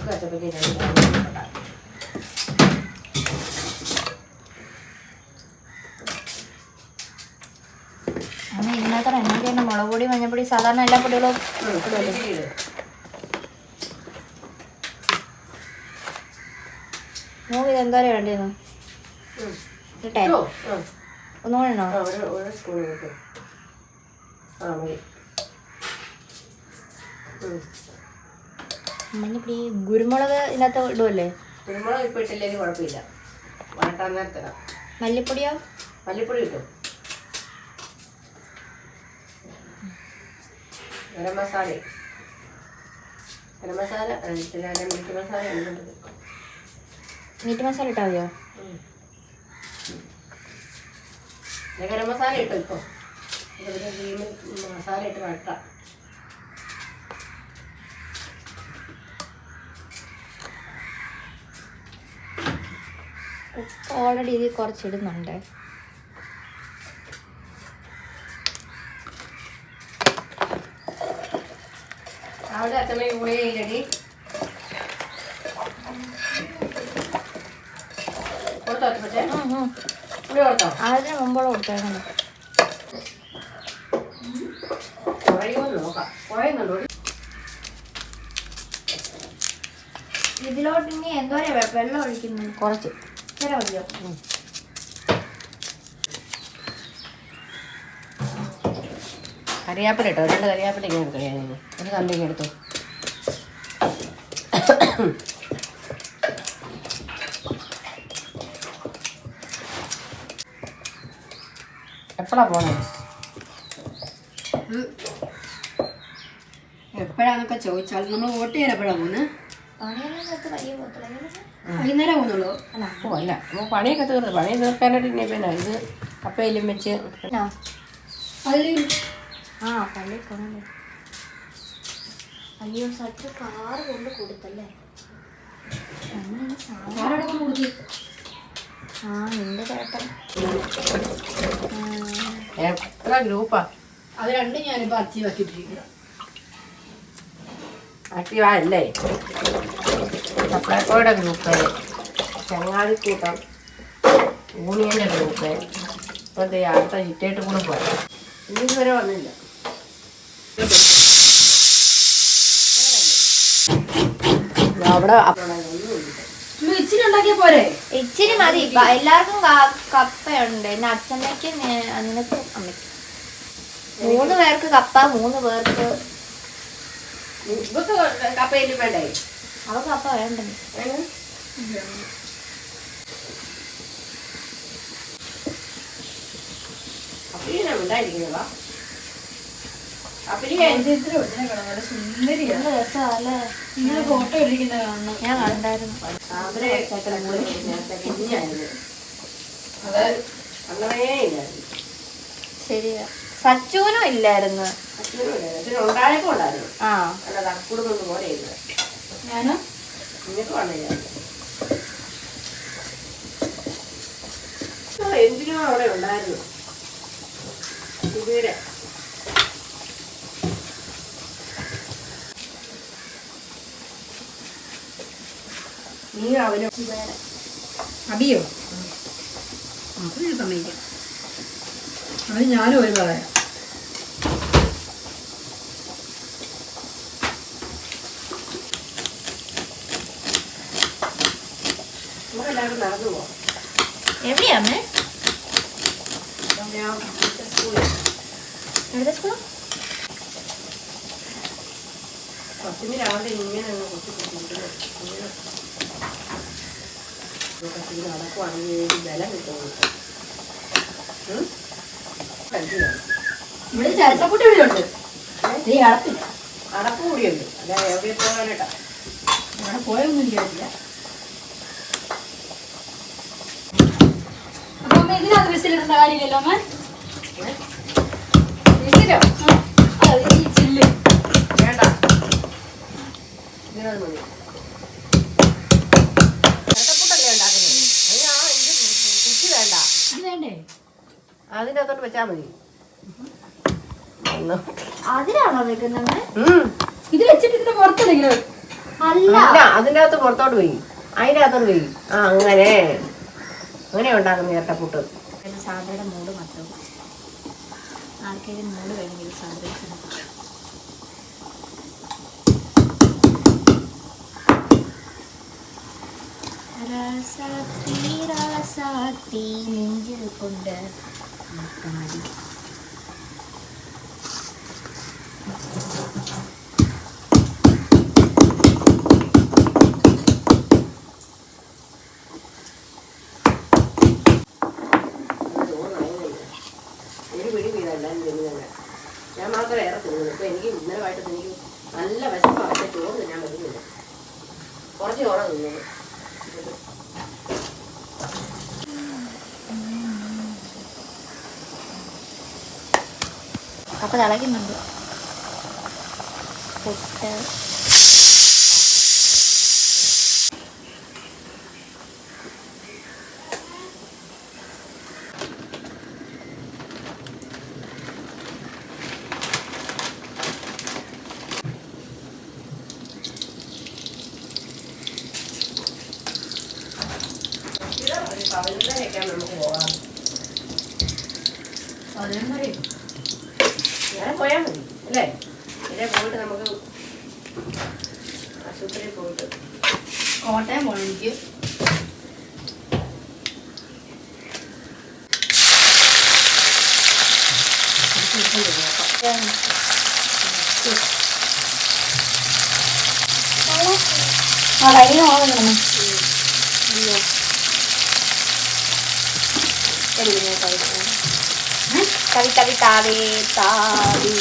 നമുക്ക് കച്ചപ്പറ്റി ഇതിനകത്ത് എണ്ണ മുളക് പൊടി മഞ്ഞപ്പൊടി സാധാരണ എല്ലാ പൊടികളും നോക്ക് ഇതെന്താ വേണ്ടിയെന്ന് ഒന്നുകൂടെ ഉണ്ടോ? മഞ്ഞപ്പൊടി കുരുമുളക് ഇതിനകത്ത് ഇടുമല്ലേ? കുരുമുളക് ഇപ്പം ഇട്ടില്ലെങ്കിൽ കുഴപ്പമില്ല. വഴട്ടാൻ നേരത്തിടാം. മല്ലിപ്പൊടിയോ? മല്ലിപ്പൊടി കിട്ടും. ഗരം മസാല മീറ്റ് മസാല ഉണ്ടുണ്ട്. മീറ്റ് മസാല ഇട്ടാൽ മതിയോ? ഗരം മസാല ഇട്ടു. ഇപ്പോൾ മസാല ഇട്ട് വഴട്ടാം. ഉപ്പ് ഓൾറെഡി ഇതിൽ കുറച്ചിടുന്നുണ്ട്. അവിടെ അച്ഛമ്മ ഗുളിക ഇല്ലടി കൊടുത്തോ? പക്ഷേ ഗുളി കൊടുത്തോ? അതിന് മുമ്പോളം കൊടുത്തേക്കണോ? കുറയുമെന്ന് നോക്കാം. കുറയുന്നുണ്ടോ? ഇതിലോട്ട് ഇനി എന്തോരാ വെള്ളം ഒഴിക്കുന്നു? കുറച്ച് ഇത്ര മതിയോ? കറിവേപ്പില ഇട്ടോ. 2 കറിവേപ്പില ഇങ്ങനെ എടുക്കണം. ഒരു കമ്പിങ് എടുത്തു. എപ്പോഴാ പോണേ? എപ്പോഴാന്നൊക്കെ ചോദിച്ചാൽ നമ്മൾ വോട്ട് ചെയ്യാൻ എപ്പോഴാണ് പോകുന്നത്? വൈകുന്നേരം പോകുന്നുള്ളൂ. ഓ അല്ല, നമ്മൾ പണിയൊക്കെ തീർന്നു. പണി തീർക്കാനായിട്ട് ഇനി പിന്നെ ഇത് കപ്പയിലും വെച്ച് പള്ളി പോകണല്ലേ. അയ്യോ സച്ച് കാറ് കൊണ്ട് കൊടുത്തല്ലേ. നിന്റെ ചേട്ടൻ എത്ര ഗ്രൂപ്പാ? അത് രണ്ടും ഞാനിപ്പോൾ ആക്റ്റീവ് ആക്കിയിട്ടിരിക്കുക. ആക്റ്റീവ് ആയല്ലേ? സപ്ലൈക്കോയുടെ ഗ്രൂപ്പ്, ചങ്ങാതിക്കൂട്ടം, യൂണിയൻ്റെ ഗ്രൂപ്പ്. ഇപ്പോഴത്തെ അടുത്ത ഹിറ്റായിട്ട് കൂടെ പോയാൽ ഇതുവരെ വന്നില്ല. അവിടെ ഇച്ചിരി ഉണ്ടാക്കിയ പോരെ? ഇച്ചിരി മതി. എല്ലാവർക്കും കപ്പയുണ്ട്. എന്നെ അച്ഛമ്മയ്ക്ക് നിനക്ക് അമ്മയ്ക്ക് 3 പേർക്ക് കപ്പ, 3 പേർക്ക് കപ്പയിലും വേണ്ടേ? അവർക്ക് കപ്പ വേണ്ടേ? ഉണ്ടായിരിക്കുന്നതാ ഫോട്ടോ എടുക്കുന്ന കാണണം. ഞാൻ കണ്ടായിരുന്നു. ശരിയാ. സച്ചൂനും ഇല്ലായിരുന്നു. ഉണ്ടായപ്പോ ഉണ്ടായിരുന്നു. ആ കുടുംബം പോലെ ഞാനും നിങ്ങൾക്ക് വേണ്ടില്ല. എന്തിനും അവിടെ ഉണ്ടായിരുന്നു. സുബീര നീ അവന് അബിയോ? അത് ഞാൻ സമ്മതിക്കാം. അത് ഞാനും ഒരു പറയാം. നമ്മളെല്ലാവരും നടന്നു പോവാം. എവിടെയാമ്മേ? സ്കൂളിൽ എവിടെ സ്കൂൾ? പത്തിന് രാവിലെ ഇങ്ങനെ നടക്കുവാണെങ്കിൽ ബലം കിട്ടും. ഇവിടെ ചരച്ചക്കുട്ടി വീടുണ്ട്. നീ അടപ്പില്ല. അടപ്പ് കൂടിയുണ്ട്. അല്ല എവിടെ പോകാനായിട്ടാ? അവിടെ പോയൊന്നും എനിക്കറിയില്ല. അപ്പൊ അമ്മ ഇതിനകത്ത് വിസിലിടേണ്ട കാര്യമില്ലല്ലോ അമ്മ? വിസിലോ? ഈ ചില്ല് വേണ്ട. ഇതിനത് മതി. ഇരട്ടപ്പൂട്ടല്ലേ ഉണ്ടാക്കുന്നത്? കുറ്റി വേണ്ട. ഇത് വേണ്ടേ? അതിൻ്റെ അകത്തോട്ട് വെച്ചാൽ മതി. അതിലാണോ വെക്കുന്നത്? ഇത് വെച്ചിട്ട് ഇതിന്റെ പുറത്തില്ലെങ്കിലും അല്ല അല്ല അല്ല അതിൻ്റെ അകത്ത് പുറത്തോട്ട് പോയി, അതിൻ്റെ അകത്തോട്ട് പോയി. ആ അങ്ങനെ അങ്ങനെ ഉണ്ടാക്കുന്ന ഇരട്ടപ്പുട്ട്. സാന്ദ്രയുടെ മൂട് മാത്രം. ആർക്കെങ്കിലും മൂട് വേണമെങ്കിൽ സാന്ദ്ര രാസാത്തി നെഞ്ചിൽ കൊണ്ട് പാടി. ഒരു പിടി വീടെല്ലാം തിന്നുന്നത് ഞാൻ മാത്രമേ ഏറെ തിന്നുന്നു. ഇപ്പം എനിക്ക് ഇന്നലെ വൈകിട്ട് എനിക്ക് നല്ല വിശപ്പാണ്. പക്ഷേ ചോറ് തിന്നാൻ പറ്റുന്നില്ല. കുറച്ച് ചോറാണ് തിന്നുന്നത്. കപ്പ തിളയ്ക്കുന്നുണ്ട്. പുട്ട് പതിനൊന്നരയൊക്കെയാണ് നമുക്ക് പോകാം. ഞാൻ പോയാൽ മതി അല്ലേ? ഇതിലെ പോയിട്ട് നമുക്ക് ആശുപത്രിയിൽ പോയിട്ട് കോട്ടയം പോകണം എനിക്ക്. ആ കഴിഞ്ഞ ഓണം തവി തവി താവേ താവി.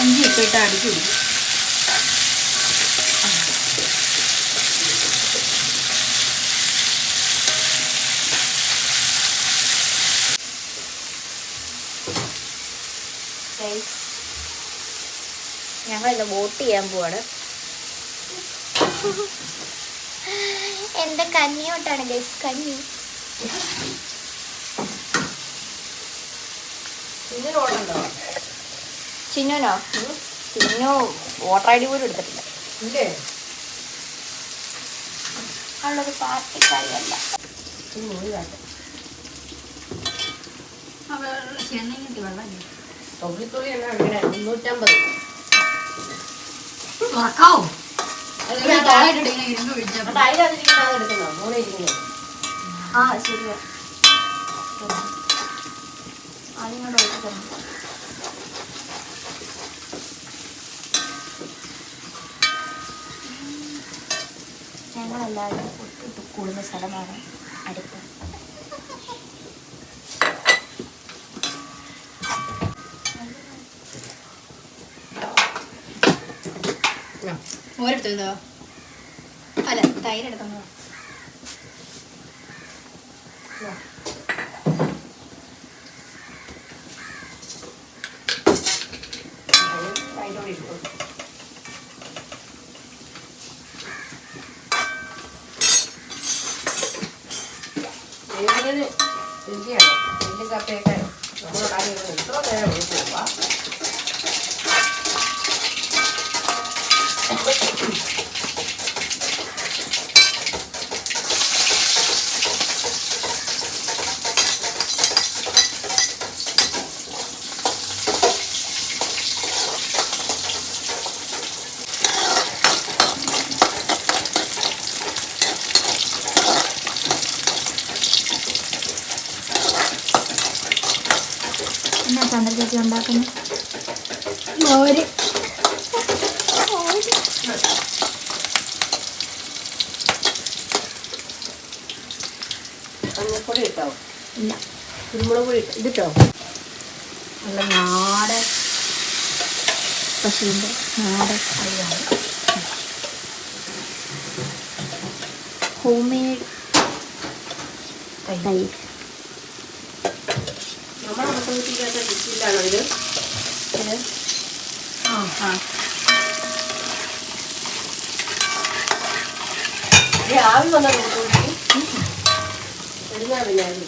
ഇഞ്ചി ഇപ്പിട്ട് അടിച്ചു പിടിക്കും. ഞങ്ങളിന്ന് വോട്ട് ചെയ്യാൻ പോവാണ്. എന്റെ കഞ്ഞിയോട്ടാണ് ഗൈസ്, കഞ്ഞി. ചിന്നുനോ? ചിന്നു വോട്ടർ ഐ ഡി പോലും എടുത്തിട്ടില്ല. അവളൊരു പാർട്ടിക്കാരിയല്ല. ചെന്നൈക്ക് വെള്ളം തൊള്ളിത്തുള്ളി എന്നാ ഇവിടെ 350. തുറക്കാവോ? അതിനകത്തിരിക്കുന്നത് എടുക്കുന്നോ? മൂളെ ഇരിക്കുന്നത്. ആ ശരിയാ. അതിനോട് ഒഴിക്കണം. ഞങ്ങളെല്ലാവരും ഒത്തിട്ട് കൂടുന്ന സ്ഥലമാണ് അടുത്ത്. ഓരെടുത്തോ? അല്ല തൈര് എടുത്തോ. രുചിയാണോ? വലിയ കപ്പയൊക്കെ നമ്മളുണ്ടാക്കി എത്ര നേരം പോവാ. എന്നാ ചന്ദ്ര ചേച്ചി ഉണ്ടാക്കുന്നു? മോര്. മഞ്ഞപ്പൊടി ഇട്ടോ? ഇല്ല. കുരുമുളക് പൊടി ഇതിട്ടോ? നല്ല നാടൻ പശുവിൻ്റെ നാടൻ അരിയാണ്. ഹോം മെയ്ഡ് തൈര്. നമ്മുടെ മൊത്തത്തിനകത്ത് രുചിയിലാണോ ഇത്? ആ ആ ആവി വന്നാൽ വരുന്നാ പിന്നെ ആവി.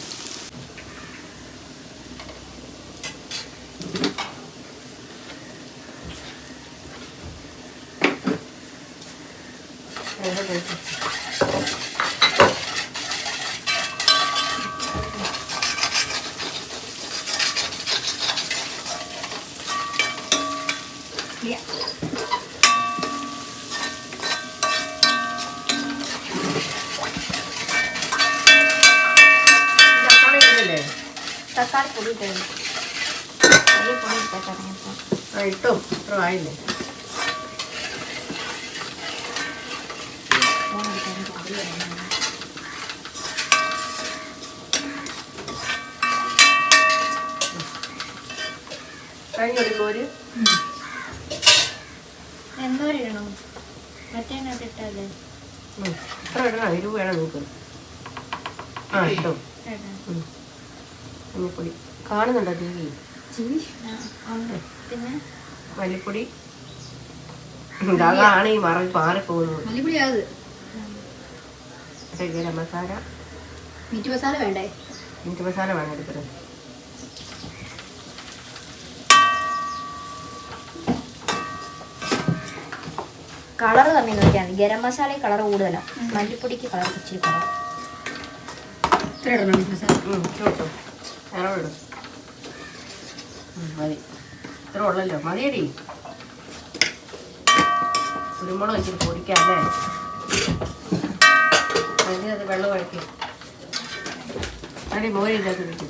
തക്കാളി പൊടി ഇട്ടു. പൊടി ഇട്ടേക്കാം. ഇട്ടോ ഇത്ര ആയില്ലേ? കഴിഞ്ഞൊരു എന്തോരം ഇടണം? മറ്റേ ഇട്ടല്ലേ? ഇത്ര ഇടണം. ഇരുപത് വേണം നോക്ക്. ആ ഇട്ടോ. മഞ്ഞപ്പൊടി കാണുന്നുണ്ടോ? പിന്നെ മല്ലിപ്പൊടി അതാണ് ഈ മാറിപ്പോകുന്നത്. മല്ലിപ്പൊടി ഗരം മസാല. മീറ്റ് മസാല വേണ്ടേ? മീറ്റ് മസാല വേണം എടുക്കുന്നത്. കളർ തമ്മിൽ നോക്കിയാൽ ഗരം മസാല കളർ കൂടുതലാണ്, മല്ലിപ്പൊടിക്ക് കളർ ഇച്ചിരി കുറവ്. ഇത്ര ഇടണം മീറ്റ് മസാല. കേട്ടോ ഇറവിടും മതി. ഇത്ര ഉള്ളല്ലോ, മതിയടി. കുരുമുളക് വെച്ചിട്ട് പൊടിക്കാം അല്ലേ? അതിനകത്ത് വെള്ളം ഒഴിക്കും. അടി മോരില്ലാത്ത വെക്കും.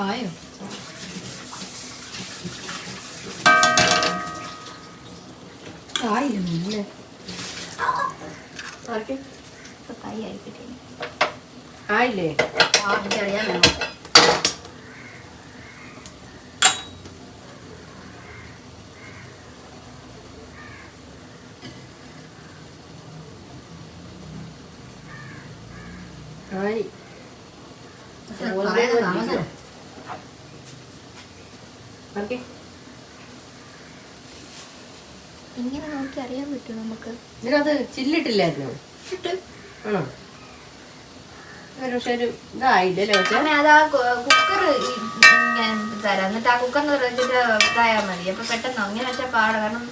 ആയോ? ആയില്ലേ? ആയില്ലേ? എനിക്കറിയാൻ വേണം. ആയി. താമസം ഇങ്ങനെ നോക്കി അറിയാൻ പറ്റും നമുക്ക്. ഇതിനകത്ത് ചില്ലിട്ടില്ലായിരുന്നു ആണോ? പക്ഷെ ഒരു ഇതായില്ലേ? അതാ കുക്കർ ഞാൻ തരാം, എന്നിട്ട് ആ കുക്കറിന് വെച്ചിട്ട് ഇതായാൽ മതി. അപ്പൊ പെട്ടെന്ന് അങ്ങനെ വെച്ചാൽ പാടാ, കാരണം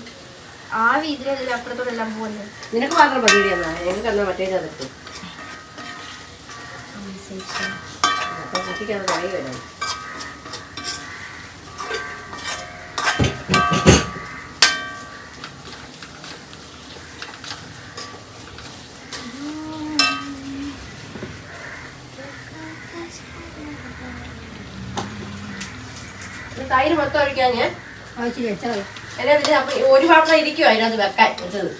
ആവി ഇതിലെല്ലാം അപ്പുറത്തോടെ എല്ലാം പോകുന്നത്. നിനക്ക് മാത്രം പതിരി എന്നാ എനിക്ക് എന്നാ മറ്റേത് അതെടുത്തു. അപ്പൊ കുട്ടിക്കത് കറി വരാം. തൈര് മൊത്തം ഒഴിക്കാൻ ഞാൻ ആവശ്യം വെച്ചാൽ എന്നാ പിന്നെ അപ്പൊ ഒരു പാത്രം ഇരിക്കും അതിനകത്ത് വെക്കാൻ വെച്ചത്.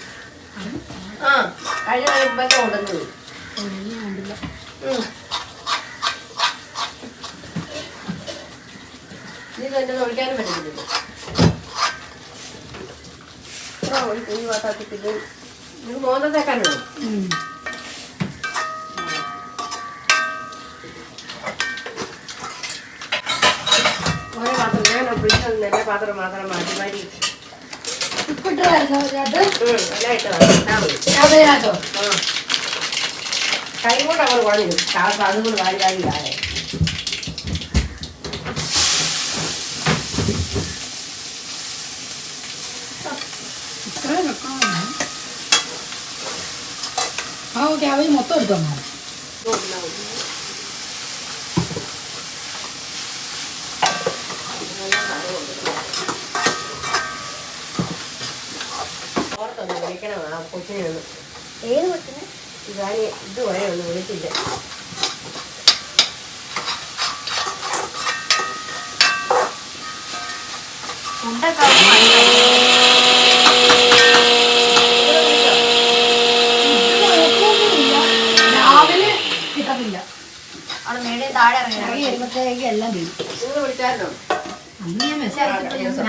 ആ കഴിഞ്ഞ മുമ്പൊക്കെ കൊണ്ടുവന്നത്. നീ തന്നെ ഒഴിക്കാനും പറ്റുന്നില്ല. ഒരു കുഞ്ഞു പാത്രത്തിൽ ഇത് മോന്തത്തേക്കാനുള്ളൂ. ഓരോ പാത്രം ഞാൻ ഫ്രിഡ്ജിൽ നല്ല പാത്രം മാത്രം മാറ്റി മാറ്റി കൈ കൊണ്ട് അവർ കുഴഞ്ഞു അതുകൊണ്ട് വാരി വാരി ആയ ഓക്കെ. അവര് മൊത്തം എടുത്തോ? ഓർത്തൊന്ന് വിളിക്കണം ആ കൊച്ചിനെ. ഏത് കൊച്ചിന്? ഇതായി ഇതുവരെ ഒന്നും വിളിച്ചില്ല. ഫുഡൊക്കെ വരുമ്പോഴത്തേക്ക് എല്ലാം തീരും. നിങ്ങൾ വിളിച്ചായിരുന്നോ? അന്ന് ഞാൻ മെസ്സേജ് അയച്ചപ്പോൾ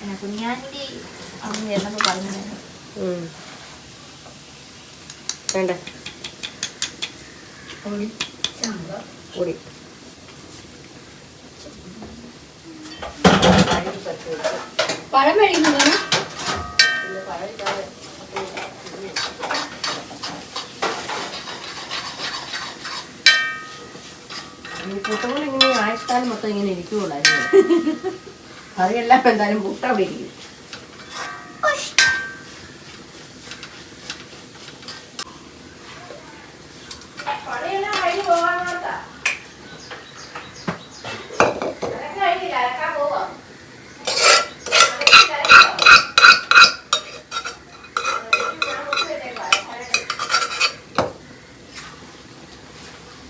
ഞാൻ കുഞ്ഞാൻ്റെ അന്ന് എന്നൊക്കെ പറഞ്ഞിട്ടുണ്ടായിരുന്നു. വേണ്ട പൊടി പൊടി പഴം മേടിക്കുന്നു. പിന്നെ പഴമില്ലാതെ ഈ പുട്ടകൾ ഇങ്ങനെ ആഴ്ചക്കാലം മൊത്തം ഇങ്ങനെ ഇരിക്കുള്ളായിരുന്നു. കറിയെല്ലാം എന്തായാലും പുട്ട അവിടെ ഇരിക്കും.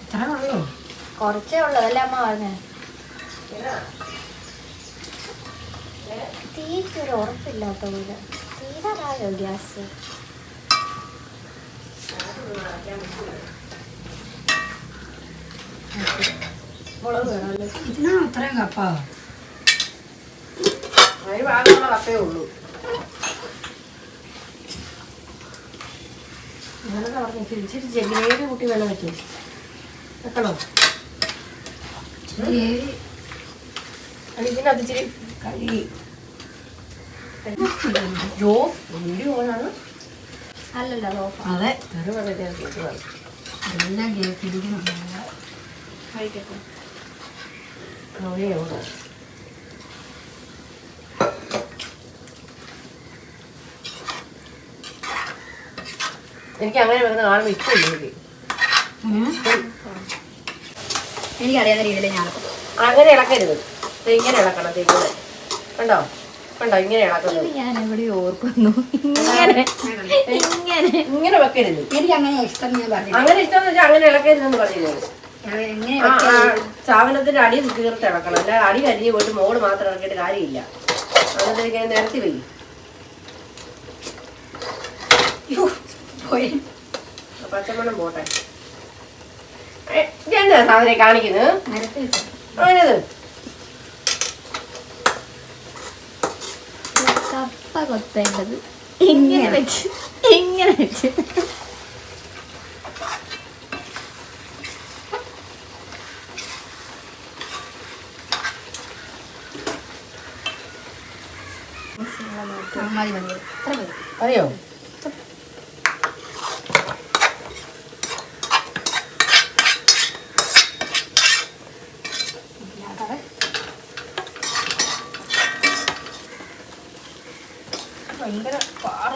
ഇത്ര ഉള്ളൂ. കുറച്ചേ ഉള്ളൂ, അതല്ലേ അമ്മ പറഞ്ഞേ. തീറ്റൊരു ഉറപ്പില്ലാത്ത പോലെ. തീരാറായോ ഗ്യാസ്? മുളക് വേണമല്ലോ. ഇതിനാ അത്രയും കപ്പാ. അതിന് ഭാഗമുള്ള കപ്പേ ഉള്ളൂ. ഞാനൊക്കെ പറഞ്ഞു ഇച്ചിരി ചെറിയ കുട്ടി വെള്ളം വെച്ചു വെക്കണോ? ഇതിനകത്ത് ഇച്ചിരി കഴുകി ജോ വീഡിയോ ഓണാണ്. അല്ലല്ലോ അത് ഓഫ്. അതെ, വേറെ വെള്ളത്തെ കേൾക്കുന്നത് എല്ലാം പിടിക്കണം. കഴിക്കട്ടെ. അവിടെ എനിക്ക് അങ്ങനെ വരുന്ന കാണുമ്പോൾ ഇഷ്ടമില്ല. എനിക്കറിയാവുന്ന രീതിയിൽ ഞാൻ അങ്ങനെ ഇളക്കരുത്. ഇങ്ങനെ ഇളക്കണം. ഇങ്ങനെ കണ്ടോ കണ്ടോ ഇങ്ങനെ ഇളക്കുന്നത്. ഞാൻ എവിടെ ഓർക്കുന്നു. ഇങ്ങനെ ഇങ്ങനെ ഇങ്ങനെ വെക്കരുത്. എനിക്ക് അങ്ങനെ ഇഷ്ടം ഞാൻ പറഞ്ഞു. അങ്ങനെ ഇഷ്ടമെന്ന് വെച്ചാൽ അങ്ങനെ ഇളക്കരുതെന്ന് പറഞ്ഞില്ലേ. എങ്ങനെ സാധനത്തിന്റെ അടി തീർത്ത് ഇളക്കണം. അല്ല അടി കരിഞ്ഞ് പോയിട്ട് മോള് മാത്രം ഇറക്കിയിട്ട് കാര്യമില്ല. എന്നിട്ട് ഇങ്ങനെ നിരത്തി വയ്ക്കും. പോയി പച്ചമണം പോട്ടെ. ഇതെന്താ സാധനം കാണിക്കുന്നത്? നിരത്തി വെച്ചു. അങ്ങനത് കപ്പ കൊത്തേണ്ടത് ഇങ്ങനെ വെച്ച് ഇങ്ങനെ വെച്ച്. മതി മതി. എത്ര മതി? അറിയോ? ഭയങ്കര പാട.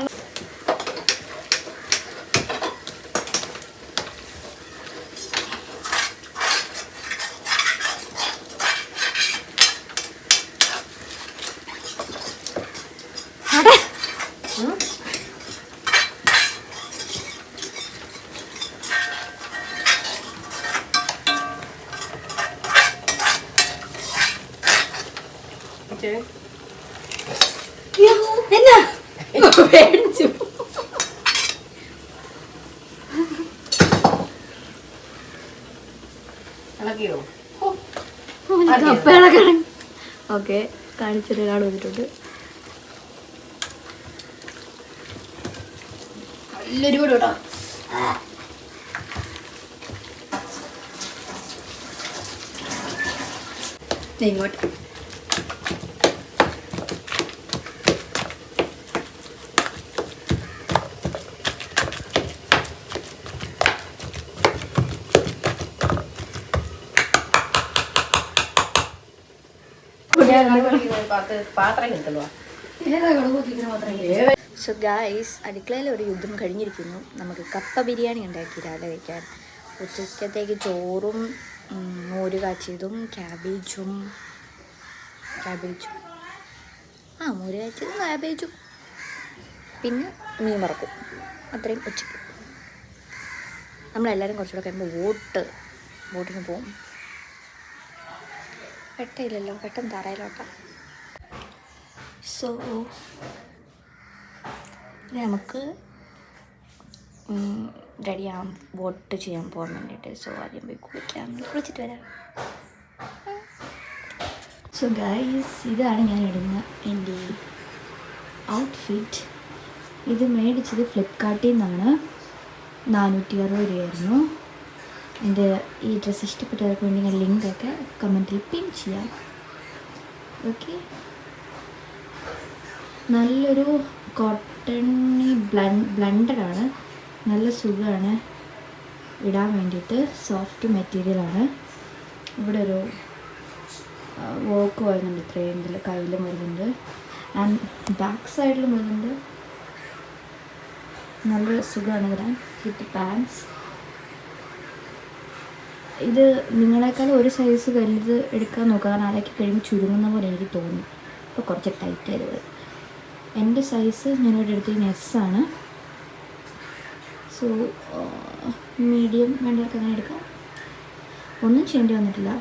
എന്നാ പേടിച്ചു. ഇളക്കിയോ? കപ്പയുടെ കണക്ക്. ഓക്കെ, കാണിച്ചിട്ട് ഒരാൾ വന്നിട്ടുണ്ട്. നല്ലൊരു കൂടെ കേട്ടോ. ഇങ്ങോട്ട് പാത്രം കിട്ടുള്ളൂ. ഏതാ കിടക്കുത്തിരിക്കുന്ന മാത്രമേ. സോ ഗായ്സ്, അടുക്കളയിൽ ഒരു യുദ്ധം കഴിഞ്ഞിരിക്കുന്നു. നമുക്ക് കപ്പ ബിരിയാണി ഉണ്ടാക്കി രാവിലെ കഴിക്കാൻ. ഉച്ചക്കത്തേക്ക് ചോറും മോര് കാച്ചിയതും ക്യാബേജും മോര് കാച്ചിയതും ക്യാബേജും പിന്നെ മീൻ വറക്കും. അത്രയും ഉച്ചയ്ക്ക്. നമ്മളെല്ലാവരും കുറച്ചുകൂടെ കഴിയുമ്പോൾ ബോട്ടിന് പോവും. വെട്ടയില്ലല്ലോ, പെട്ടെന്ന് തറയിലോട്ടാം. സോ നമുക്ക് റെഡിയാകാൻ വോട്ട് ചെയ്യാൻ പോകാൻ വേണ്ടിയിട്ട്. സോ ആദ്യം പോയി കുളിച്ചിട്ട് വരാം. സോ ഗൈസ്, ഇതാണ് ഞാൻ ഇടുന്ന എൻ്റെ ഔട്ട്ഫിറ്റ്. ഇത് മേടിച്ചത് ഫ്ലിപ്കാർട്ടിൽ നിന്നാണ്. 460 രൂപയായിരുന്നു. എൻ്റെ ഈ ഡ്രസ്സ് ഇഷ്ടപ്പെട്ടവർക്ക് വേണ്ടി ഞാൻ ലിങ്കൊക്കെ കമൻറ്റിൽ പിൻ ചെയ്യാം. ഓക്കെ, നല്ലൊരു കോട്ടണി ബ്ലണ്ടറാണ്. നല്ല സുഖമാണ് ഇടാൻ വേണ്ടിയിട്ട്. സോഫ്റ്റ് മെറ്റീരിയലാണ്. ഇവിടെ ഒരു വർക്ക് വരുന്നുണ്ട്. ഇത്രയും ഇതിൽ കയ്യിലും വരുന്നുണ്ട് ആൻഡ് ബാക്ക് സൈഡിലും വരുന്നുണ്ട്. നല്ല സുഖമാണ് ഇടാൻ. വിത്ത് പാൻസ്. ഇത് നിങ്ങളെക്കാൾ ഒരു സൈസ് വലുത് എടുക്കാൻ നോക്കുക. കാരണം അതൊക്കെ കഴിയുമ്പോൾ ചുരുങ്ങുന്ന പോലെ എനിക്ക് തോന്നി. അപ്പോൾ കുറച്ച് ടൈറ്റ് ആയത്. എൻ്റെ സൈസ് ഞാനിവിടെ എടുത്തത് എസ്സാണ്. സോ മീഡിയം വേണ്ടവർക്ക് അങ്ങനെ എടുക്കാം. ഒന്നും ചെയ്യേണ്ടി വന്നിട്ടില്ല.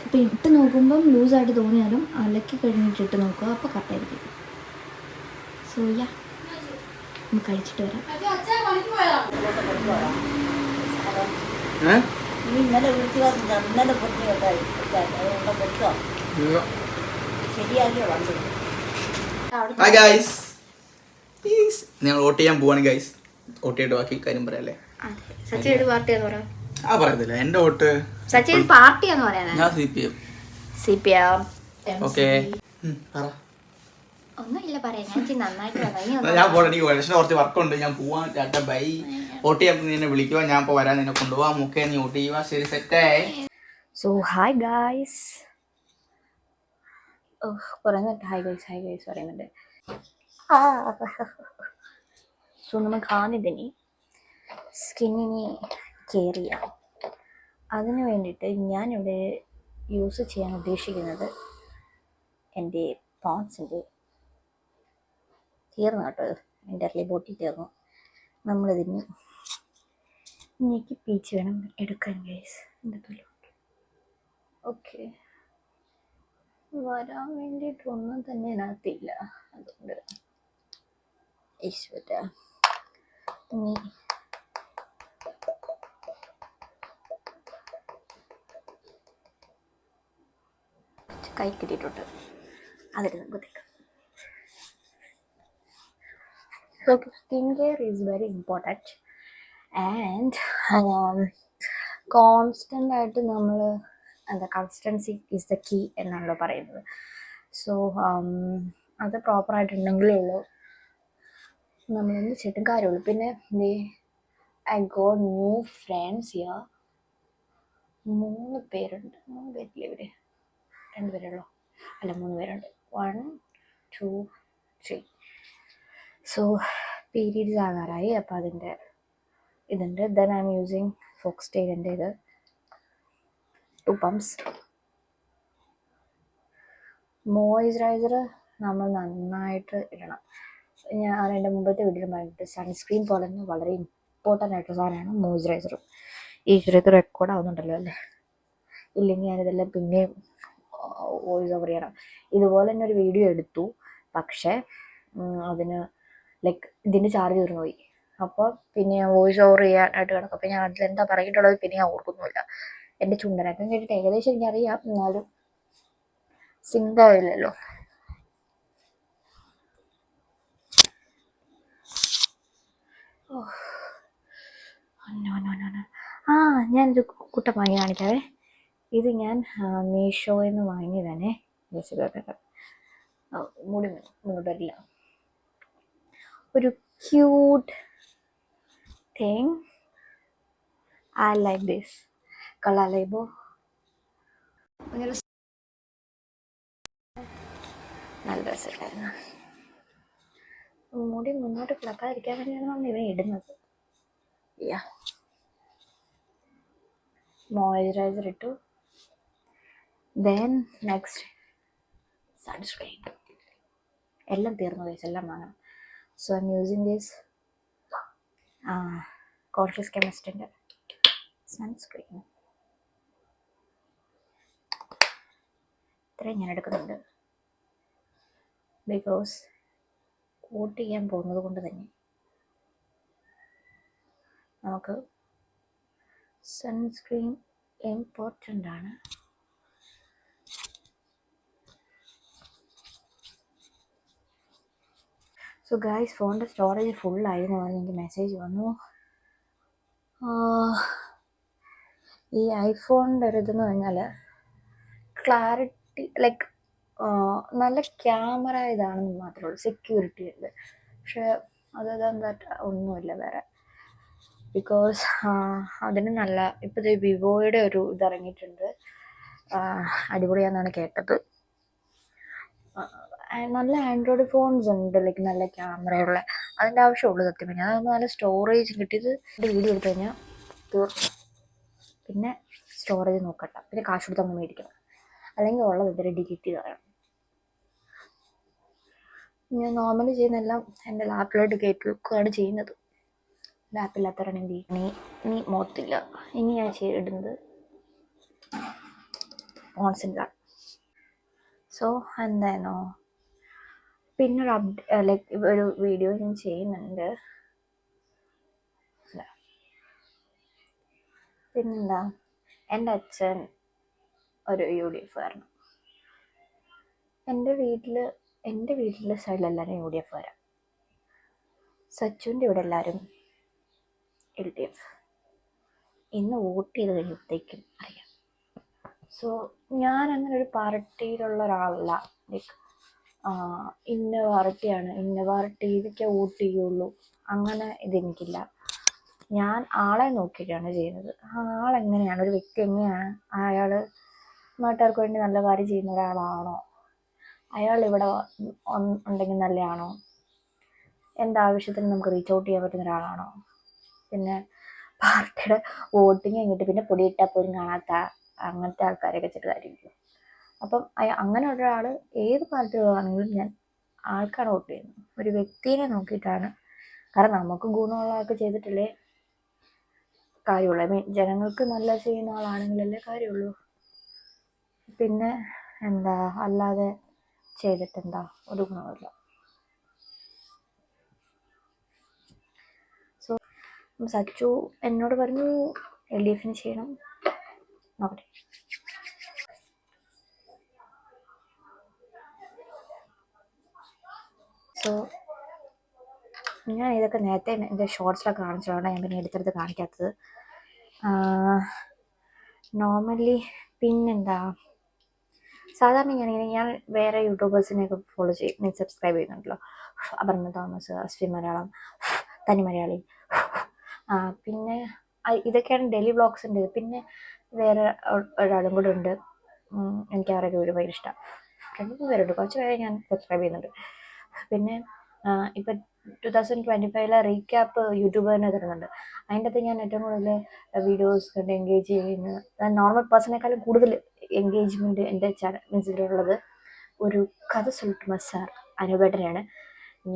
ഇപ്പം ഇട്ട് നോക്കുമ്പം ലൂസായിട്ട് തോന്നിയാലും അലക്കി കഴിഞ്ഞിട്ട് ഇട്ട് നോക്കുക. അപ്പോൾ കറക്റ്റായിരിക്കും. സോ യാ, നമുക്ക് കഴിച്ചിട്ട് വരാം. ഇന്നലെ വിളിച്ചു ഇന്നലെ പൊട്ടി പൊട്ടോ ശരിയാക്കിയോ വന്നത്. ഹായ് ഗൈസ്, ഞങ്ങൾ വോട്ട് ചെയ്യാൻ പോവാണ് ഗൈസ്. വോട്ട് ചെയ്തിട്ട് ബാക്കി കാര്യം പറയാല്ലേ? സച്ചിൻ പാർട്ടിയാന്ന് പറയാം. ആ പറയത്തില്ല, എൻ്റെ വോട്ട് സച്ചിൻ പാർട്ടിയാന്ന് പറയാനാ. ഞാൻ CPM. CPM. ഓക്കെ, പറ. ഒന്നുമില്ല പറയാൻ. ഞാൻ നന്നായിട്ട് ഞാൻ പോട്ടെ, എനിക്ക് ഇലക്ഷന് കുറച്ച് വർക്കുണ്ട്. ഞാൻ പോവാൻ. ടാറ്റ ബൈ. വോട്ട് ചെയ്യാൻ നിന്നെ വിളിക്കുക, ഞാൻ ഇപ്പോൾ വരാൻ, നിന്നെ കൊണ്ടുപോകാം. മുഖേ നീ വോട്ട് ചെയ്യുക. ശരി, സെറ്റായി. So hi guys. പറയുന്നുണ്ട് ഹായ് ഗൈസ് പറയുന്നുണ്ട്. സോ നമുക്ക് ആദ്യത്തിന് സ്കിന്നിനെ കെയർ ചെയ്യാം. അതിന് വേണ്ടിയിട്ട് ഞാനിവിടെ യൂസ് ചെയ്യാൻ ഉദ്ദേശിക്കുന്നത് എൻ്റെ പോൺസിൻ്റെ തീർന്നു കേട്ടോ. എൻ്റെ അർലി ബോട്ടിൽ തീർന്നു. നമ്മളിതിന് ഞെക്കി പീച്ച് വേണം എടുക്കാൻ ഗൈസ്. എൻ്റെ തൊലി ഓക്കെ. വരാൻ വേണ്ടിയിട്ടൊന്നും തന്നെ ഇതിനകത്തില്ല. അതുകൊണ്ട് ഈശ്വര ഇനി കൈ കിട്ടിയിട്ടുണ്ട്. അതിൽ നമുക്ക് skin care is very important and constant ആയിട്ട് നമ്മൾ എന്താ കൺസിസ്റ്റൻസി ഈസ് ദ കീ എന്നാണല്ലോ പറയുന്നത്. സോ അത് പ്രോപ്പറായിട്ടുണ്ടെങ്കിലേ ഉള്ളൂ നമ്മൾ എന്ത് ചെയ്തിട്ടും കാര്യമുള്ളൂ. പിന്നെ I got new friends here. 3 പേരുണ്ട്. 3 പേരില്ലേ ഇവർ? 2 പേരുള്ളൂ. അല്ല 3 പേരുണ്ട്. 1 2 3. സോ പീരീഡ്സ് ആകാറായി. അപ്പോൾ അതിൻ്റെ ഇതുണ്ട്. ദെൻ ഐ എം യൂസിങ് ഫോക്സ്റ്റെയിലിൻ്റെ ഇത് 2 പംപ്സ്. മോയ്സ്ചറൈസർ നമ്മൾ നന്നായിട്ട് ഇടണം. ഞാൻ എൻ്റെ മുമ്പത്തെ വീഡിയോയിൽ പറഞ്ഞിട്ട് സൺസ്ക്രീൻ പോലെ തന്നെ വളരെ ഇമ്പോർട്ടൻ്റ് ആയിട്ടുള്ള സാധനമാണ് മോയ്സ്ചറൈസർ. ഈ ചെറിയത് റെക്കോർഡ് ആവുന്നുണ്ടല്ലോ അല്ലേ? ഇല്ലെങ്കിൽ ഞാനിതെല്ലാം പിന്നെയും വോയിസ് ഓവർ ചെയ്യണം. ഇതുപോലെ തന്നെ ഒരു വീഡിയോ എടുത്തു, പക്ഷേ അതിന് ലൈക്ക് ഇതിൻ്റെ ചാർജ് തീർന്നു പോയി. അപ്പോൾ പിന്നെ ഞാൻ വോയിസ് ഓവർ ചെയ്യാനായിട്ട് കിടക്കും. അപ്പോൾ ഞാൻ അതിലെന്താ പറഞ്ഞിട്ടുള്ളത് പിന്നെ ഞാൻ ഓർക്കുന്നുമില്ല. എൻ്റെ ചുണ്ടനൊക്കെ കേട്ടിട്ട് ഏകദേശം എനിക്കറിയാം, എന്നാലും സിങ്കാവില്ലല്ലോ. ഞാനൊരു കുട്ട വാങ്ങി കാണിക്കാവേ. ഇത് ഞാൻ മീഷോയിൽ നിന്ന് വാങ്ങിയതാണേ. മുടി മുന്നോട്ട് വരില്ല. ഒരു cute thing. I like this. കളറിലേബോ നല്ല രസമായിരുന്നു. മുടി മുന്നോട്ട് കിടക്കാതിരിക്കാൻ വേണ്ടിയാണ് നമ്മൾ ഇവ ഇടുന്നത്. മോയ്സ്ചറൈസർ ഇട്ടു. Then next sunscreen. എല്ലാം തീർന്നു ഗൈസ്, എല്ലാം വാങ്ങണം. So I'm using this conscious കെമിസ്റ്റിൻ്റെ സൺസ്ക്രീൻ. ഇത്രയും ഞാൻ എടുക്കുന്നുണ്ട് ബിക്കോസ് വോട്ട് ചെയ്യാൻ പോകുന്നത് കൊണ്ട് തന്നെ. നമുക്ക് സൺസ്ക്രീൻ ഇമ്പോർട്ടൻ്റ് ആണ്. സോ ഗൈസ്, ഫോണിൻ്റെ സ്റ്റോറേജ് ഫുള്ളായി എന്ന് പറഞ്ഞ് എനിക്ക് മെസ്സേജ് വന്നു. ഈ ഐഫോണിൻ്റെ ഒരു ഇതെന്ന് പറഞ്ഞാൽ ക്ലാരിറ്റി ലൈക്ക് നല്ല ക്യാമറ ഇതാണെന്ന് മാത്രമേ ഉള്ളൂ, സെക്യൂരിറ്റി ഉണ്ട്. പക്ഷെ അതെന്താ ഒന്നുമില്ല വേറെ. ബിക്കോസ് അതിന് നല്ല ഇപ്പോഴത്തെ വിവോയുടെ ഒരു ഇതിറങ്ങിയിട്ടുണ്ട്, അടിപൊളിയാണെന്നാണ് കേട്ടത്. നല്ല ആൻഡ്രോയിഡ് ഫോൺസ് ഉണ്ട് ലൈക്ക് നല്ല ക്യാമറയുള്ള, അതിൻ്റെ ആവശ്യമുള്ളൂ സത്യം പറഞ്ഞാൽ. അതാകുമ്പോൾ നല്ല സ്റ്റോറേജ് കിട്ടിയത് വീഡിയോ എടുത്തു കഴിഞ്ഞാൽ തീർന്നു. പിന്നെ സ്റ്റോറേജ് നോക്കട്ടെ, പിന്നെ കാശ് കൊടുത്ത് അങ്ങ് മേടിക്കണം, അല്ലെങ്കിൽ ഉള്ളത് ഇതുവരെ ഡിലീറ്റ് ചെയ്ത് കളയണം. ഞാൻ നോർമലി ചെയ്യുന്നതെല്ലാം എൻ്റെ ലാപ്പിലോട്ട് കയറ്റി വെക്കുകയാണ് ചെയ്യുന്നത്. ലാപ്പില്ലാത്തവരാണെങ്കിൽ ഇനി മോത്തില്ല. ഇനി ഞാൻ ഇടുന്നത് കോൺസെൻട്രാണ്. സോ എന്തായിരുന്നോ, പിന്നൊരു ലൈക്ക് ഒരു വീഡിയോ ഞാൻ ചെയ്യുന്നുണ്ട്. പിന്നെന്താ, എൻ്റെ അച്ഛൻ ഒരു UDF കാരനാണ്. എൻ്റെ വീട്ടിലെ സൈഡിലെല്ലാവരും UDF കാരാണ്. സച്ചുവിൻ്റെ ഇവിടെ എല്ലാവരും LDF. ഇന്ന് വോട്ട് ചെയ്ത് കഴിയുമ്പോഴത്തേക്കും അറിയാം. സോ ഞാൻ അങ്ങനെ ഒരു പാർട്ടിയിലുള്ള ഒരാളല്ല. ലൈക്ക് ഇന്ന പാർട്ടിയാണ്, ഇന്ന പാർട്ടിയിലേക്ക് വോട്ട് ചെയ്യുള്ളൂ, അങ്ങനെ ഇതെനിക്കില്ല. ഞാൻ ആളെ നോക്കിയിട്ടാണ് ചെയ്യുന്നത്. ആളെങ്ങനെയാണ്, ഒരു വ്യക്തി എങ്ങനെയാണ്, അയാൾ നാട്ടുകാർക്ക് വേണ്ടി നല്ല കാര്യം ചെയ്യുന്ന ഒരാളാണോ, അയാൾ ഇവിടെ ഉണ്ടെങ്കിൽ നല്ലതാണോ, എന്താവശ്യത്തിന് നമുക്ക് റീച്ച് ഔട്ട് ചെയ്യാൻ പറ്റുന്ന ഒരാളാണോ, പിന്നെ പാർട്ടിയുടെ വോട്ടിങ് കഴിഞ്ഞിട്ട് പിന്നെ പൊടിയിട്ടാൽ പോലും കാണാത്ത അങ്ങനത്തെ ആൾക്കാരെയൊക്കെ വെച്ചിട്ട് കാര്യമില്ല. അപ്പം അങ്ങനെ ഒരാൾ ഏത് പാർട്ടികളാണെങ്കിലും ഞാൻ ആൾക്കാണ് വോട്ട് ചെയ്യുന്നത്, ഒരു വ്യക്തിയെ നോക്കിയിട്ടാണ്. കാരണം നമുക്ക് ഗുണമുള്ള ആൾക്ക് ചെയ്തിട്ടില്ലേ കാര്യമുള്ളൂ. ജനങ്ങൾക്ക് നല്ല ചെയ്യുന്ന ആളാണെങ്കിലല്ലേ കാര്യമുള്ളൂ. പിന്നെ എന്താ, അല്ലാതെ ചെയ്തിട്ടെന്താ, ഒരു ഗുണമില്ല. സോ സച്ചു എന്നോട് പറഞ്ഞു LDF ചെയ്യണം, നോക്കട്ടെ. സോ ഞാൻ ഇതൊക്കെ നേരത്തെ എൻ്റെ ഷോർട്സിലൊക്കെ കാണിച്ചതാണ്, ഞാൻ പിന്നെ എടുത്തെടുത്ത് കാണിക്കാത്തത്. നോർമലി പിന്നെന്താ, സാധാരണ ഞാൻ വേറെ യൂട്യൂബേഴ്സിനെയൊക്കെ ഫോളോ ചെയ്യും, മീൻസ് സബ്സ്ക്രൈബ് ചെയ്യുന്നുണ്ടല്ലോ. അപർണ തോമസ്, അശ്വിൻ മലയാളം, തനി മലയാളി, പിന്നെ ഇതൊക്കെയാണ് ഡെയിലി വ്ളോഗ്സിൻ്റെ. പിന്നെ വേറെ ഒരാളും കൂടെ ഉണ്ട്, എനിക്ക് അവരൊക്കെ വീഡിയോ ഭയങ്കര ഇഷ്ടമാണ്. 2-3 പേരുണ്ട്, കുറച്ച് പേരെ ഞാൻ സബ്സ്ക്രൈബ് ചെയ്യുന്നുണ്ട്. പിന്നെ ഇപ്പം 2025 റീക്യാപ്പ് യൂട്യൂബ് തന്നെ തരുന്നുണ്ട്. അതിൻ്റെ അകത്ത് ഞാൻ ഏറ്റവും കൂടുതൽ വീഡിയോസ് കണ്ട് എൻഗേജ് ചെയ്യുന്ന, നോർമൽ പേഴ്സണേക്കാളും കൂടുതൽ എൻഗേജ്മെൻറ്റ് എൻ്റെ ചാനൽ മീൻസിലുള്ളത് ഒരു കഥ സുൽട്ടുമ സാർ അനുപേട്ടനെയാണ്.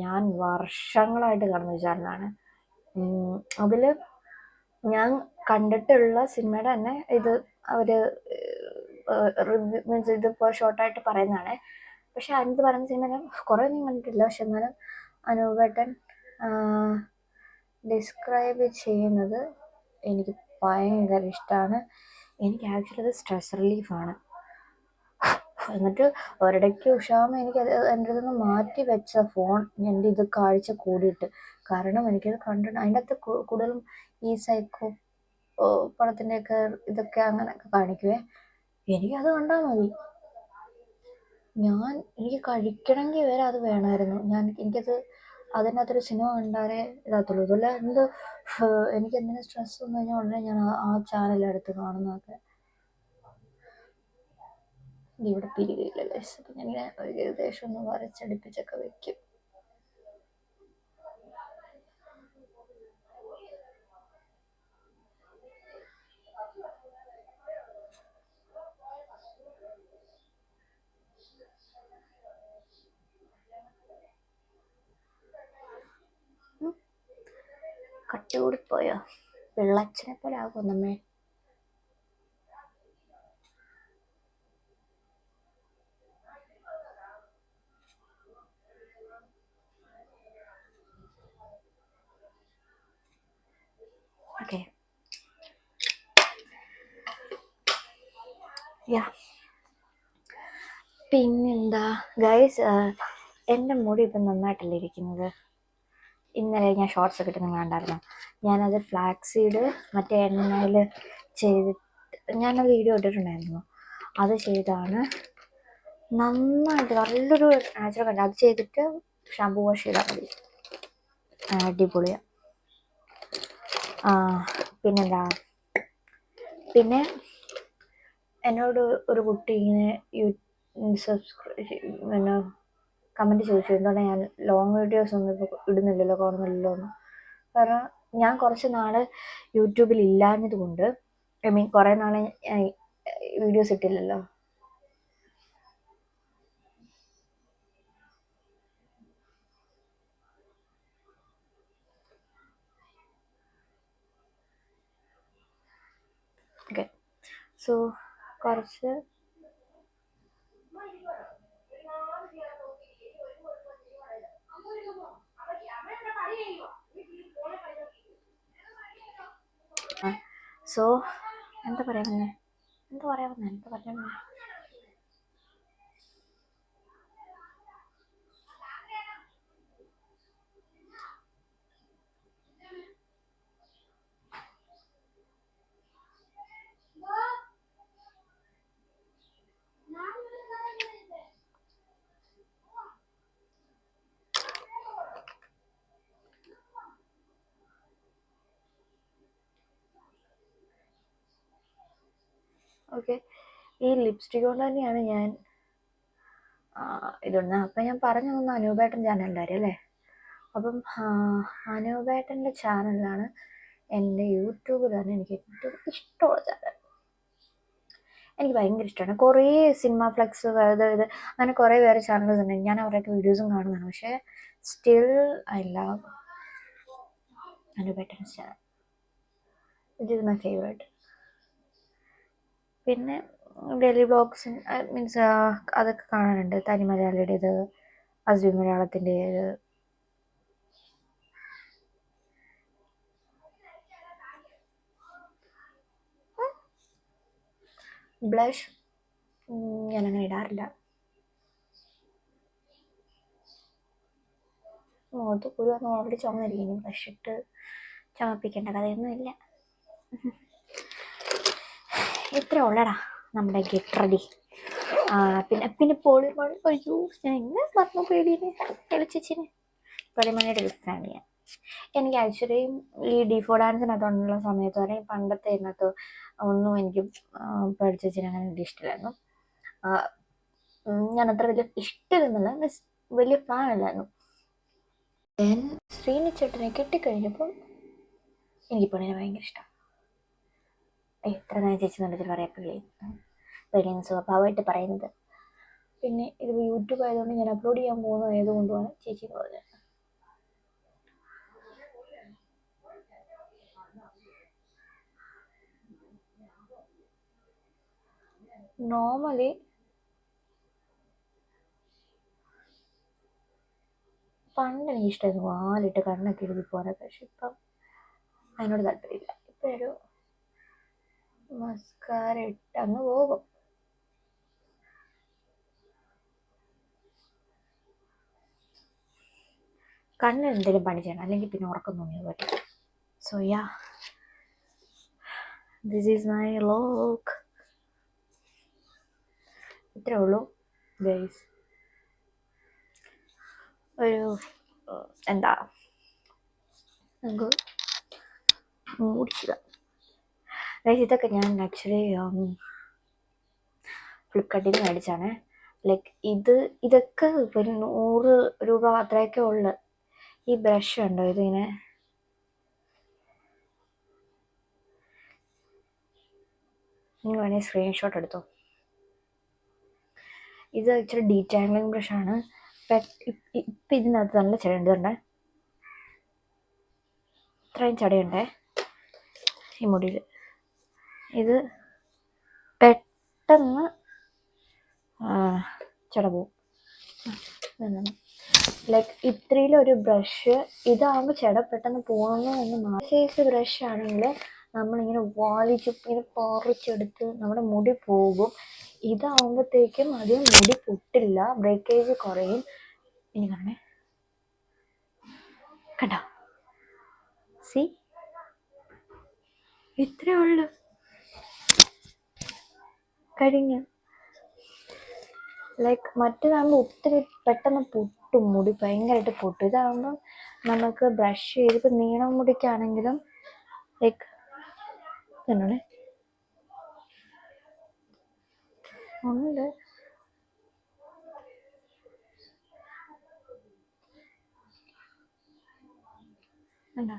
ഞാൻ വർഷങ്ങളായിട്ട് കാണുന്ന ചാനലാണ്. അതിൽ ഞാൻ കണ്ടിട്ടുള്ള സിനിമയുടെ തന്നെ ഇത് അവർ റിവ്യൂ മീൻസ് ഇതിപ്പോൾ ഷോർട്ടായിട്ട് പറയുന്നതാണ്. പക്ഷെ അതിനകത്ത് പറയുന്ന സിനിമ ഞാൻ കുറേ ഒന്നും കണ്ടിട്ടില്ല. പക്ഷെ എന്നാലും അനുപേട്ടൻ ഡിസ്ക്രൈബ് ചെയ്യുന്നത് എനിക്ക് ഭയങ്കര ഇഷ്ടമാണ്. എനിക്ക് ആക്ച്വലി അത് സ്ട്രെസ് റിലീഫാണ്. എന്നിട്ട് ഒരിടയ്ക്ക് ഉഷാമ എനിക്ക് എൻ്റെ അടുത്ത് നിന്ന് മാറ്റി വെച്ച ഫോൺ എൻ്റെ ഇത് കാഴ്ച കൂടിയിട്ട്. കാരണം എനിക്കത് കണ്ടിട്ട് അതിൻ്റെ അകത്ത് കൂടുതലും ഈ സൈക്കോ പടത്തിൻ്റെയൊക്കെ ഇതൊക്കെ അങ്ങനെയൊക്കെ കാണിക്കുവേ. എനിക്കത് കണ്ടാൽ മതി. എനിക്ക് കഴിക്കണമെങ്കിൽ വരെ അത് വേണമായിരുന്നു. എനിക്കത് അതിനകത്തൊരു സിനിമ കണ്ടാലേ ഇതാകത്തുള്ളൂ. ഇതുപോലെ എനിക്ക് എന്തെങ്കിലും സ്ട്രെസ് വന്നു കഴിഞ്ഞാൽ ഉടനെ ഞാൻ ആ ചാനലെടുത്ത് കാണുന്നതൊക്കെ. ഇവിടെ പിരികയില്ലല്ലേ, അപ്പം ഞാൻ ഏകദേശം ഒന്ന് വരച്ചടിപ്പിച്ചൊക്കെ വെക്കും. കട്ടി കൂടിപ്പോയോ, വെള്ളച്ചനെ പോലെ ആകും നമ്മെ. യാ, പിന്നെന്താ ഗൈസ്, എൻ്റെ മുടി ഇപ്പം നന്നായിട്ടല്ലേ ഇരിക്കുന്നത്. ഇന്നലെ ഞാൻ ഷോർട്സ് ഒക്കെ ഇട്ട് കണ്ടായിരുന്നു. ഞാനത് ഫ്ലാക്സ് സീഡ് മറ്റേ എണ്ണയിൽ ചെയ്തിട്ട് ഞാനത് വീഡിയോ ഇട്ടിട്ടുണ്ടായിരുന്നു. അത് ചെയ്താണ് നന്നായിട്ട് നല്ലൊരു നാച്ചുറൽ കണ്ട. അത് ചെയ്തിട്ട് ഷാമ്പൂ വാഷ് ചെയ്താൽ മതി, അടിപൊളിയാണ്. പിന്നെന്താ, പിന്നെ എന്നോട് ഒരു കുട്ടി ഇങ്ങനെ പിന്നെ കമൻറ്റ് ചോദിച്ചു, എന്താണ് ഞാൻ ലോങ് വീഡിയോസ് ഒന്നും ഇപ്പോൾ ഇടുന്നില്ലല്ലോ, കാണുന്നില്ലല്ലോ എന്ന്. കാരണം ഞാൻ കുറച്ച് നാൾ യൂട്യൂബിൽ ഇല്ലാഞ്ഞത് കൊണ്ട്, ഐ മീൻ കുറേ നാൾ വീഡിയോസ് ഇട്ടില്ലല്ലോ. ഓക്കെ, സോ കുറച്ച് സോ എന്താ പറയാ വന്നേ ഓക്കെ, ഈ ലിപ്സ്റ്റിക് കൊണ്ട് തന്നെയാണ് ഞാൻ ഇടുന്നത്. അപ്പം ഞാൻ പറഞ്ഞു തന്ന അനൂപേട്ടൻ ചാനലിലായിരുന്നു അല്ലേ. അപ്പം അനൂപേട്ടൻ്റെ ചാനലിലാണ് എൻ്റെ യൂട്യൂബിലാണ് എനിക്ക് ഏറ്റവും ഇഷ്ടമുള്ള ചാനൽ. എനിക്ക് ഭയങ്കര ഇഷ്ടമാണ്. കുറേ സിനിമ ഫ്ലെക്സ് ഇത് അങ്ങനെ കുറേ വേറെ ചാനൽസ് ഉണ്ട്. ഞാൻ അവരുടെയൊക്കെ വീഡിയോസും കാണുന്നതാണ്. പക്ഷേ സ്റ്റിൽ ഐ ലവ് അനൂപേട്ടൻസ് channel. It is my favourite. പിന്നെ ഡെയിലി വ്ളോഗ്സ് മീൻസ് അതൊക്കെ കാണാനുണ്ട്. തനി മലയാളിയുടേത്, അസ്ബി മലയാളത്തിൻ്റേത്. ബ്ലഷ് ഞാനങ്ങനെ ഇടാറില്ല. മുഖത്ത് കുരു വന്ന് ഓൾറെഡി ചുമന്നിരിക്കുന്നു. ബ്ലഷ് ഇട്ട് ചുമപ്പിക്കേണ്ട കഥയൊന്നും ഇല്ല. ഇത്ര ഉള്ളടാ നമ്മുടെ ഗെറ്റ് റെഡി. പിന്നെ പോളിമണി. അയ്യോ, ഞാൻ എങ്ങനെ മറന്നു പേടിയെ കളിച്ചിന്. പോളിമണിയുടെ ഒരു ഫാമിലി ഞാൻ. എനിക്ക് ആക്ച്വലി ഈ ഡിഫോ ഡാൻസിനകത്തുള്ള സമയത്ത് അല്ലെങ്കിൽ പണ്ടത്തെ ഇതിനകത്ത് ഒന്നും എനിക്ക് പഠിച്ചിന് അങ്ങനെ വലിയ ഇഷ്ടമില്ലായിരുന്നു. ഞാൻ അത്ര വലിയ ഇഷ്ടമില്ലെന്നില്ല, മീൻസ് വലിയ ഫാൻ അല്ലായിരുന്നു. ഞാൻ ശ്രീനിച്ചേട്ടനെ കെട്ടിക്കഴിഞ്ഞപ്പം എനിക്ക് പെണ്ണിനെ ഭയങ്കര ഇഷ്ടം. എത്ര നേരം ചേച്ചി കണ്ടിട്ട് പറയാൻ പെണ്ണിന് സ്വഭാവമായിട്ട് പറയുന്നത്. പിന്നെ ഇത് യൂട്യൂബ് ആയതുകൊണ്ട് ഞാൻ അപ്ലോഡ് ചെയ്യാൻ പോകുന്നത് ആയതുകൊണ്ടുമാണ് ചേച്ചി എന്ന് പറഞ്ഞത്. നോർമലി പണ്ട് എനിക്ക് ഇഷ്ടമായിരുന്നു വാലിട്ട് കണ്ണൊക്കെ എഴുതി പോകാനൊക്കെ. പക്ഷെ ഇപ്പം അതിനോട് താല്പര്യമില്ല. ഇപ്പം ഒരു മസ്കാര ഇട്ട് അങ്ങ് പോകും. കണ്ണിന് എന്തെങ്കിലും പണി ചെയ്യണം, അല്ലെങ്കിൽ പിന്നെ ഉറക്കം തോന്നിയത് പറ്റും. So yeah, this is my lock. ഇത്രേ ഉള്ളൂ ഗൈസ്. ഒരു എന്താ നമുക്ക് മൂടിച്ചില്ല ഗൈസ്. ഇതൊക്കെ ഞാൻ ആക്ച്വലി ഫ്ലിപ്കാർട്ടിൽ നിന്ന് മേടിച്ചാണ്. ലൈക്ക് ഇതൊക്കെ ഒരു 100 രൂപ അത്രയൊക്കെ ഉള്ളു. ഈ ബ്രഷ് ഉണ്ടോ, ഇതിങ്ങനെ നിങ്ങൾ വേണേൽ സ്ക്രീൻഷോട്ട് എടുത്തോ. ഇത് ഇച്ചിരി ഡീറ്റാംഗ്ലിംഗ് ബ്രഷാണ്. ഇപ്പം ഇതിനകത്ത് നല്ല ചെടിയുണ്ട്. ഇത്രയും ചെടിയുണ്ടേ ഈ മുടിയിൽ. ഇത് പെട്ടെന്ന് ചെട പോവും. ലൈക്ക് ഇത്രയിലൊരു ബ്രഷ് ഇതാകുമ്പോൾ ചെട പെട്ടെന്ന് പോകണമെന്ന് എന്ന് സൈസ് ബ്രഷ് ആണെങ്കിൽ നമ്മളിങ്ങനെ വലിച്ച് ഇങ്ങനെ പറിച്ചെടുത്ത് നമ്മുടെ മുടി പോകും. ഇതാവുമ്പോഴത്തേക്കും അധികം മുടി പൊട്ടില്ല, ബ്രേക്കേജ് കുറയും. ഇനി കാണേ, കണ്ടോ? സി, ഇത്രേ ഉള്ളു, കഴിഞ്ഞു. ലൈക്ക് മറ്റേതാകുമ്പോൾ ഒത്തിരി പെട്ടെന്ന് പൊട്ടും, മുടി ഭയങ്കരമായിട്ട് പൊട്ടും. ഇതാകുമ്പോൾ നമുക്ക് ബ്രഷ് ചെയ്ത്, ഇപ്പം നീളം മുടിക്കാണെങ്കിലും ലൈക്ക് എന്നാണ് ഉണ്ട്. എന്താ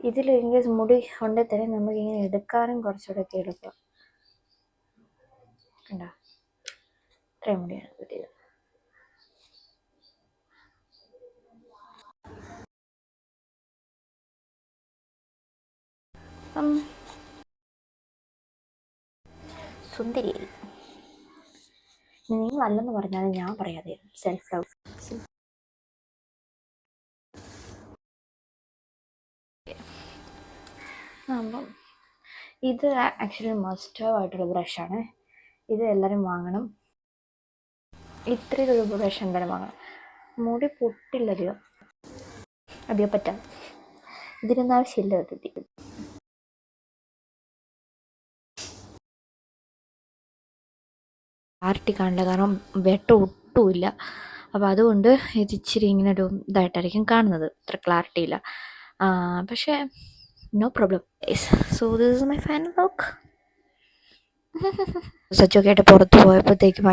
ഇതിൽ ഇങ്ങനെ മുടി ഉണ്ടെങ്കിൽ തന്നെ നമുക്ക് ഇങ്ങനെ എടുക്കാനും കുറച്ചുകൂടെ ഒക്കെ എളുപ്പം. കണ്ടോ? ഇത്രയും മുടിയാണ് കിട്ടിയത്. സുന്ദരി നീ വല്ലെന്ന് പറഞ്ഞാലും ഞാൻ പറയാതെ സെൽഫ് ലവ്. അപ്പം ഇത് ആക്ച്വലി മസ്റ്റ് ആയിട്ടുള്ള ബ്രഷാണ്. ഇത് എല്ലാവരും വാങ്ങണം. ഇത്രയും ഒരു ബ്രഷ് എന്തായാലും വാങ്ങണം. മുടി പൊട്ടില്ല അധികം പറ്റാം. ഇതിനൊന്നും ആവശ്യമില്ല. ക്ലാരിറ്റി കാണില്ല, കാരണം വെട്ടം ഒട്ടുമില്ല. അപ്പോൾ അതുകൊണ്ട് ഇത് ഇച്ചിരി ഇങ്ങനെ ഒരു ഇതായിട്ടായിരിക്കും കാണുന്നത്, അത്ര ക്ലാരിറ്റി ഇല്ല. പക്ഷേ no problem. So this is my final look. സച്ചൊക്കെ ആയിട്ട് പുറത്ത് പോയപ്പോഴത്തേക്കും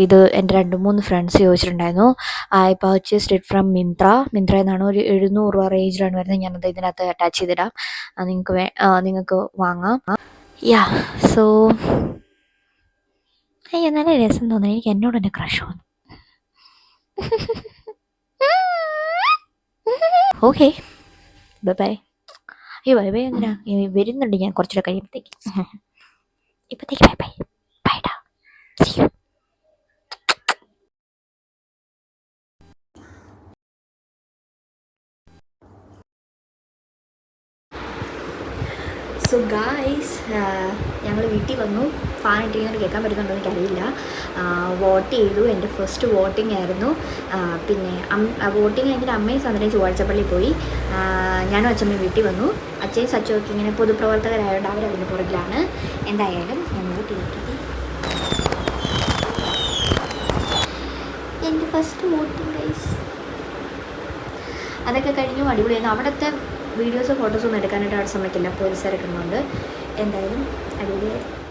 ഇത് എൻ്റെ 2-3 ഫ്രണ്ട്സ് ചോദിച്ചിട്ടുണ്ടായിരുന്നു. I purchased it from Myntra എന്നാണ്. ഒരു 700 രൂപ റേഞ്ചിലാണ് വരുന്നത്. ഞാനത് ഇതിനകത്ത് അറ്റാച്ച് ചെയ്തിടാം, നിങ്ങൾക്ക് വാങ്ങാം. യാ, സോ അയ്യോ നല്ല രസം തോന്നുന്നു. എനിക്ക് എന്നോട് തന്നെ ക്രഷ് തോന്നുന്നു. Okay, bye. അയ്യോ ബൈ ബൈ എന്തിനാ, വരുന്നുണ്ട് ഞാൻ കുറച്ചുകൂടെ കഴിയുമ്പോഴത്തേക്ക്. ഇപ്പോഴത്തേക്ക് bye bye. Bye. See you. So guys, ഞങ്ങൾ വീട്ടിൽ വന്നു. ഫാൻ ഇട്ടിങ്ങനെ കേൾക്കാൻ പറ്റുന്നുണ്ടോ എനിക്കറിയില്ല. വോട്ട് ചെയ്തു. എൻ്റെ ഫസ്റ്റ് വോട്ടിംഗ് ആയിരുന്നു. പിന്നെ വോട്ടിംഗ് കഴിഞ്ഞിട്ട് അമ്മയും സന്ദനം ചൊവ്വാഴ്ചപ്പള്ളി പോയി. ഞാനും അച്ഛമ്മയും വീട്ടിൽ വന്നു. അച്ഛയും സച്ചൊക്കെ ഇങ്ങനെ പൊതുപ്രവർത്തകരായതുകൊണ്ട് അവരതിന് പുറകിലാണ്. എന്തായാലും ഞാൻ വോട്ട് ചെയ്തിട്ട് എൻ്റെ ഫസ്റ്റ് വോട്ടിംഗ് ഗൈസ്. അതൊക്കെ കഴിഞ്ഞു, അടിപൊളിയായിരുന്നു. അവിടുത്തെ വീഡിയോസോ ഫോട്ടോസോ ഒന്നും എടുക്കാനായിട്ട് അവിടെ സമ്മതിക്കില്ല, പോലീസുകാരൊക്കെ ഉള്ളതുകൊണ്ട്. എന്തായാലും അടിപൊളിയായി.